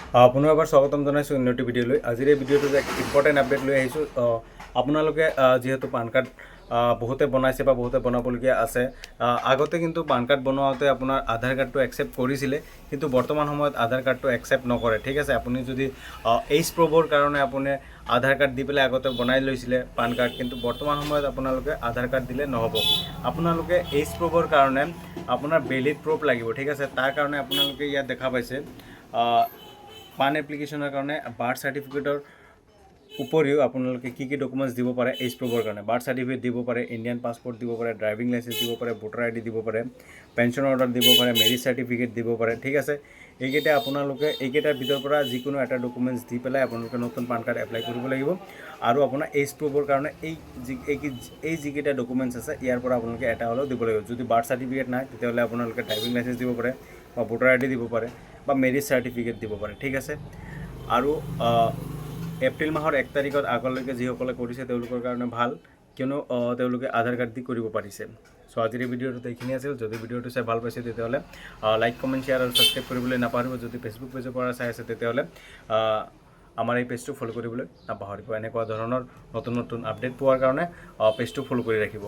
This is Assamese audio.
পুনৰ এবাৰ স্বাগতম জনাইছোঁ উন্নতি ভিডিঅ'লৈ। আজিৰ এই ভিডিঅ'টোত এক ইম্পৰ্টেণ্ট আপডেট লৈ আহিছোঁ। আপোনালোকে যিহেতু পান কাৰ্ড বহুতে বনাইছে বা বহুতে বনাবলগীয়া আছে, আগতে কিন্তু পান কাৰ্ড বনোৱাতে আপোনাৰ আধাৰ কাৰ্ডটো একচেপ্ট কৰিছিলে, কিন্তু বৰ্তমান সময়ত আধাৰ কাৰ্ডটো একচেপ্ট নকৰে। ঠিক আছে, আপুনি যদি এইজ প্ৰুফৰ কাৰণে আপুনি আধাৰ কাৰ্ড দি পেলাই আগতে বনাই লৈছিলে পান কাৰ্ড, কিন্তু বৰ্তমান সময়ত আপোনালোকে আধাৰ কাৰ্ড দিলে নহ'ব। আপোনালোকে এইজ প্ৰুফৰ কাৰণে আপোনাৰ ভেলিড প্ৰুফ লাগিব। ঠিক আছে, তাৰ কাৰণে আপোনালোকে ইয়াত দেখা পাইছে পান এপ্লিকেশ্যনৰ কাৰণে বাৰ্থ চাৰ্টিফিকেটৰ উপৰিও আপোনালোকে কি ডকুমেণ্টছ দিব পাৰে এইজ প্ৰুফৰ কাৰণে। বাৰ্থ চাৰ্টিফিকেট দিব পাৰে, ইণ্ডিয়ান পাছপৰ্ট দিব পাৰে, ড্ৰাইভিং লাইচেঞ্চ দিব পাৰে, ভোটাৰ ID দিব পাৰে, পেঞ্চন অৰ্ডাৰ দিব পাৰে, মেৰিজ চাৰ্টিফিকেট দিব পাৰে। ঠিক আছে, এইকেইটা আপোনালোকে এইকেইটাৰ ভিতৰৰ পৰা যিকোনো এটা ডকুমেণ্টছ দি পেলাই আপোনালোকে নতুন পান কাৰ্ড এপ্লাই কৰিব লাগিব। আৰু আপোনাৰ এইজ প্ৰুফৰ কাৰণে এই যিকেইটা ডকুমেণ্টছ আছে ইয়াৰ পৰা আপোনালোকে এটা হ'লেও দিব লাগিব। যদি বাৰ্থ চাৰ্টিফিকেট নাই তেতিয়াহ'লে আপোনালোকে ড্ৰাইভিং লাইচেঞ্চ দিব পাৰে বা ভোটাৰ ID দিব পাৰে বা মেৰিজ চাৰ্টিফিকেট দিব পাৰে। ঠিক আছে, আৰু এপ্ৰিল মাহৰ 1 তাৰিখত আগলৈকে যিসকলে কৰিছে তেওঁলোকৰ কাৰণে ভাল, কিয়নো তেওঁলোকে আধাৰ কাৰ্ড দি কৰিব পাৰিছে। চ' আজিৰ এই ভিডিঅ'টোত এইখিনি আছিল। যদি ভিডিঅ'টো চাই ভাল পাইছে তেতিয়াহ'লে লাইক, কমেণ্ট, শ্বেয়াৰ আৰু ছাবস্ক্ৰাইব কৰিবলৈ নাপাহৰিব। যদি ফেচবুক পেজৰ পৰা চাই আছে তেতিয়াহ'লে আমাৰ এই পেজটো ফ'ল' কৰিবলৈ নাপাহৰিব। এনেকুৱা ধৰণৰ নতুন নতুন আপডেট পোৱাৰ কাৰণে পেজটো ফ'ল' কৰি ৰাখিব।